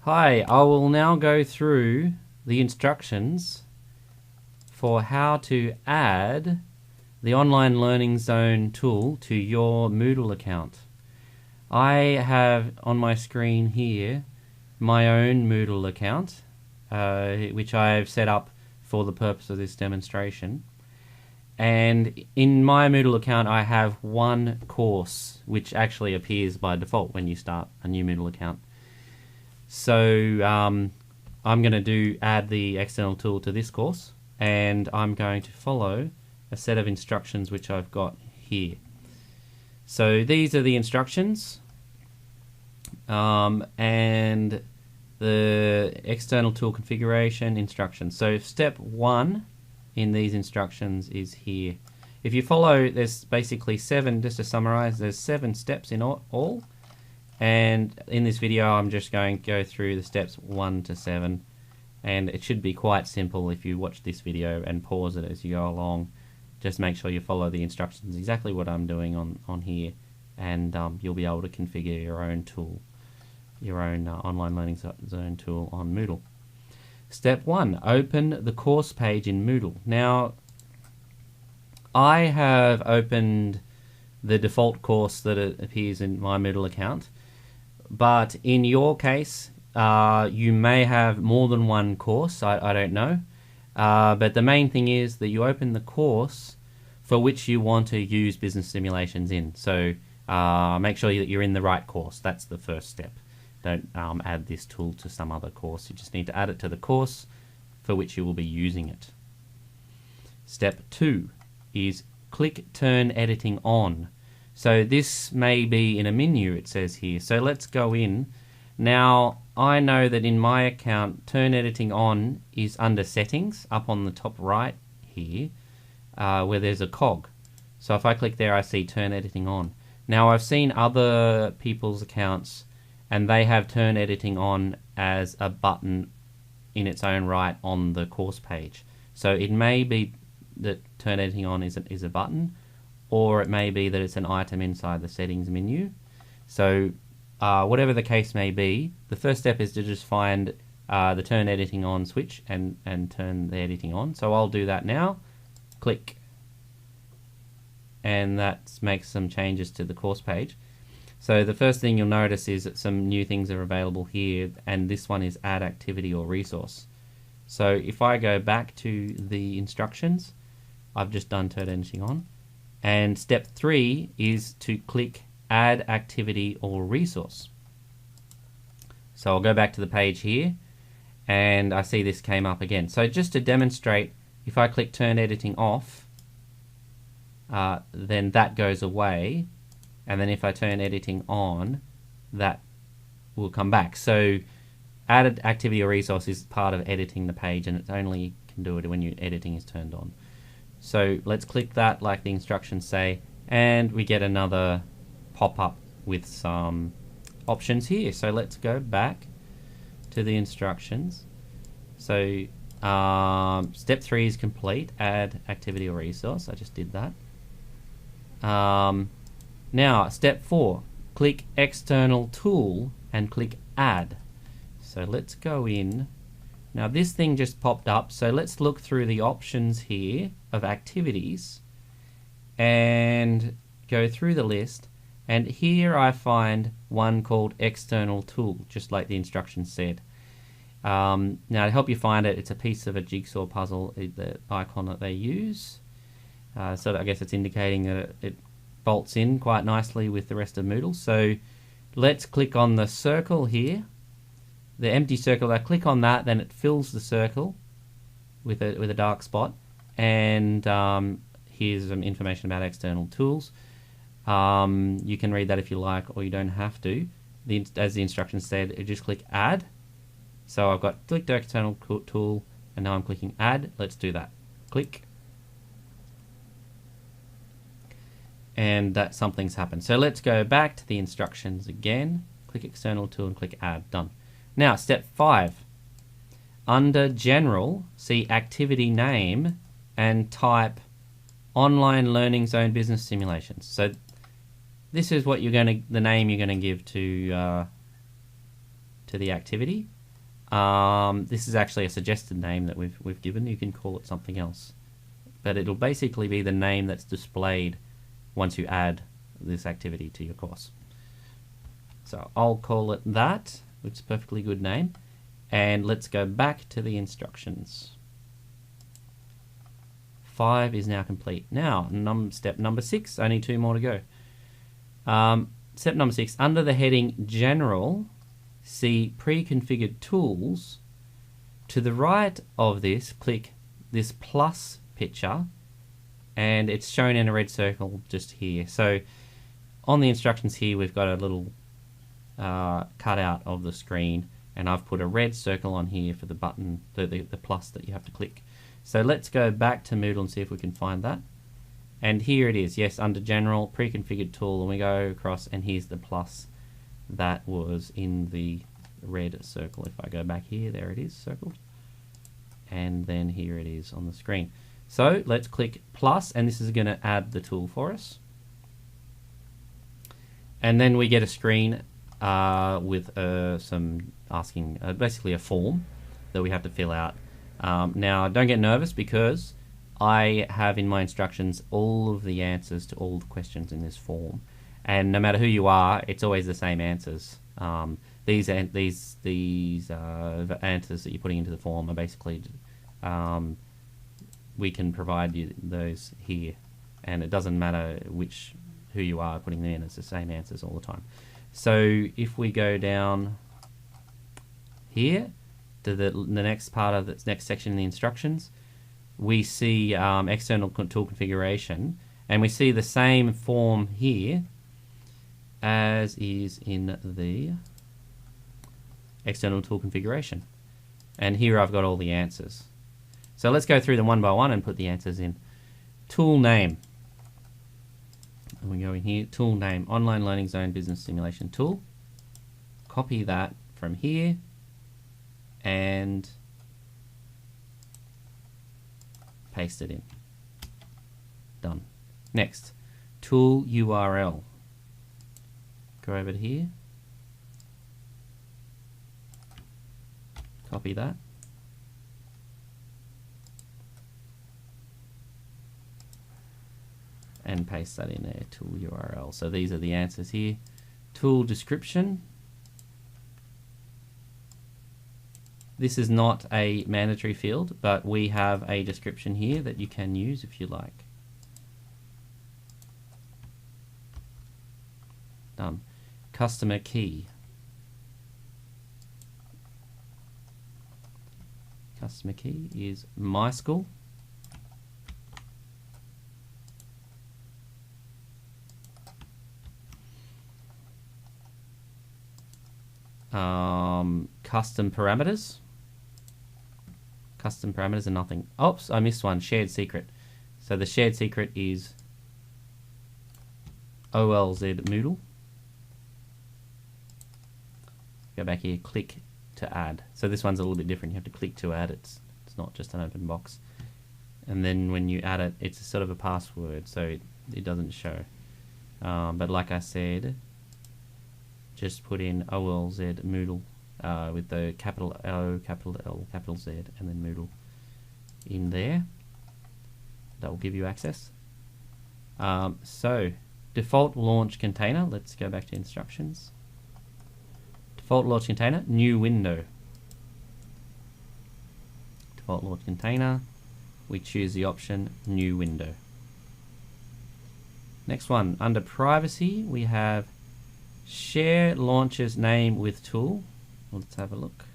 Hi, I will now go through the instructions for how to add the Online Learning Zone tool to your Moodle account. I have on my screen here my own Moodle account, which I've set up for the purpose of this demonstration. And in my Moodle account I have one course which actually appears by default when you start a new Moodle account. So I'm going to add the external tool to this course, and I'm going to follow a set of instructions which I've got here. So these are the instructions, and the external tool configuration instructions. So step 1 in these instructions is here. If you follow, there's basically 7, just to summarize, there's 7 steps in all. And in this video I'm just going to go through the steps 1 to 7, and it should be quite simple if you watch this video and pause it as you go along. Just make sure you follow the instructions, exactly what I'm doing on here, and you'll be able to configure your own tool, your own Online Learning Zone tool on Moodle. Step 1, open the course page in Moodle. Now, I have opened the default course that appears in my Moodle account, but in your case you may have more than one course. I don't know, but the main thing is that you open the course for which you want to use business simulations in. So make sure that you're in the right course. That's the first step. Don't add this tool to some other course. You just need to add it to the course for which you will be using it. Step 2 is click Turn Editing On. So this may be in a menu, it says here. So let's go in. Now I know that in my account Turn Editing On is under Settings up on the top right here, where there's a cog. So if I click there I see Turn Editing On. Now I've seen other people's accounts and they have Turn Editing On as a button in its own right on the course page. So it may be that Turn Editing On is a button, or it may be that it's an item inside the settings menu. So whatever the case may be, the first step is to just find the Turn Editing On switch and turn the editing on. So I'll do that now. Click, and that makes some changes to the course page. So the first thing you'll notice is that some new things are available here, and this one is add activity or resource. So if I go back to the instructions, I've just done Turn Editing On. And step 3 is to click Add Activity or Resource. So I'll go back to the page here, and I see this came up again. So just to demonstrate, if I click Turn Editing Off, then that goes away, and then if I turn Editing On, that will come back. So Added Activity or Resource is part of editing the page, and it only can do it when your editing is turned on. So let's click that like the instructions say, and we get another pop-up with some options here. So let's go back to the instructions. So step 3 is complete, add activity or resource. I just did that. Now step 4, click external tool and click add. So let's go in. Now this thing just popped up, so let's look through the options here of activities and go through the list, and here I find one called external tool, just like the instructions said. Now to help you find it, it's a piece of a jigsaw puzzle, the icon that they use. So I guess it's indicating that it bolts in quite nicely with the rest of Moodle. So let's click on the circle here, the empty circle. I click on that, then it fills the circle with a dark spot, and here's some information about external tools. You can read that if you like, or you don't have to. As the instructions said, you just click add. So I've got clicked external tool, and now I'm clicking add. Let's do that. Click, and that something's happened. So let's go back to the instructions again. Click external tool and click add. Done. Now step 5, under general, see activity name and type Online Learning Zone Business Simulations. So this is what the name you're going to give to the activity. This is actually a suggested name that we've given. You can call it something else, but it'll basically be the name that's displayed once you add this activity to your course. So I'll call it that, which is a perfectly good name, and let's go back to the instructions. 5 is now complete. Now, step number 6, only 2 more to go. Step number 6, under the heading General, see Pre-configured Tools. To the right of this, click this plus picture, and it's shown in a red circle just here. So on the instructions here, we've got a little cutout of the screen, and I've put a red circle on here for the button, the plus that you have to click. So let's go back to Moodle and see if we can find that. And here it is, yes, under General, Pre-configured Tool, and we go across, and here's the plus that was in the red circle. If I go back here, there it is, circled. And then here it is on the screen. So let's click plus, and this is going to add the tool for us. And then we get a screen with some asking, basically a form that we have to fill out. Now, don't get nervous, because I have in my instructions all of the answers to all the questions in this form, and no matter who you are, it's always the same answers. These answers that you're putting into the form are basically we can provide you those here, and it doesn't matter who you are putting them in. It's the same answers all the time. So if we go down here to the next part of the next section in the instructions, we see external tool configuration, and we see the same form here as is in the external tool configuration. And here I've got all the answers. So let's go through them one by one and put the answers in. Tool name. And we go in here, tool name, OnlineLearningZone Business Simulation Tool. Copy that from here and paste it in. Done. Next, tool URL. Go over to here. Copy that. And paste that in there, tool URL. So these are the answers here. Tool description. This is not a mandatory field, but we have a description here that you can use if you like. Done. Customer key. Customer key is my school. Custom parameters. Custom parameters are nothing. Oops, I missed one. Shared secret. So the shared secret is OLZ Moodle. Go back here, click to add. So this one's a little bit different. You have to click to add. It's not just an open box. And then when you add it, it's a sort of a password, so it doesn't show. But like I said, just put in OLZ Moodle with the capital O, capital L, capital Z, and then Moodle in there. That will give you access. So, default launch container. Let's go back to instructions. Default launch container, new window. Default launch container. We choose the option new window. Next one, under privacy, we have share launcher's name with tool. Well, let's have a look.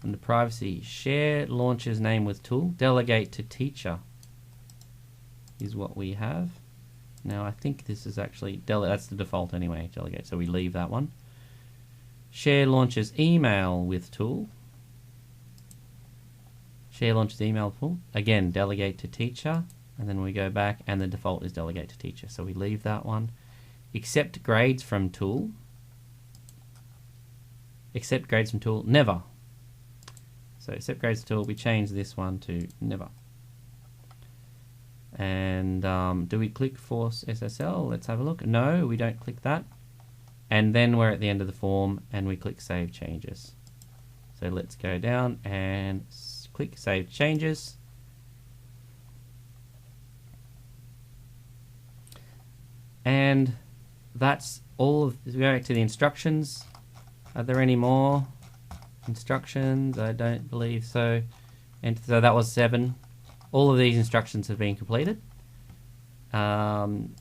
Under privacy, share launcher's name with tool. Delegate to teacher is what we have. Now I think this is actually, that's the default anyway, delegate, so we leave that one. Share launcher's email with tool. Share launcher's email tool. Again, delegate to teacher, and then we go back, and the default is delegate to teacher, so we leave that one. Accept grades from tool. Accept grades from tool, never. So accept grades tool, we change this one to never. And do we click Force SSL? Let's have a look. No, we don't click that. And then we're at the end of the form and we click Save Changes. So let's go down and click Save Changes. And that's all of, go back to the instructions. Are there any more instructions? I don't believe so. And so that was 7. All of these instructions have been completed. And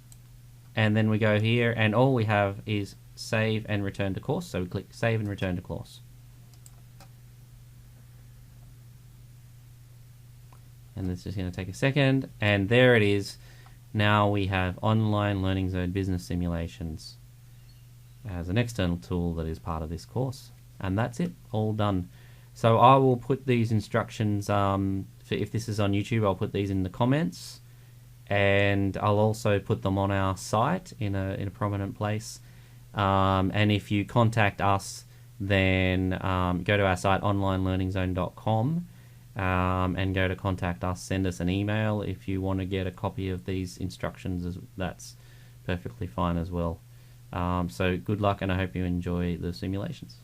then we go here and all we have is save and return to course. So we click Save and Return to Course. And this is going to take a second. And there it is. Now we have Online Learning Zone Business Simulations as an external tool that is part of this course. And that's it, all done. So I will put these instructions, if this is on YouTube, I'll put these in the comments. And I'll also put them on our site in a prominent place. And if you contact us, then go to our site, OnlineLearningZone.com. And go to contact us, send us an email if you want to get a copy of these instructions. That's perfectly fine as well. So good luck, and I hope you enjoy the simulations.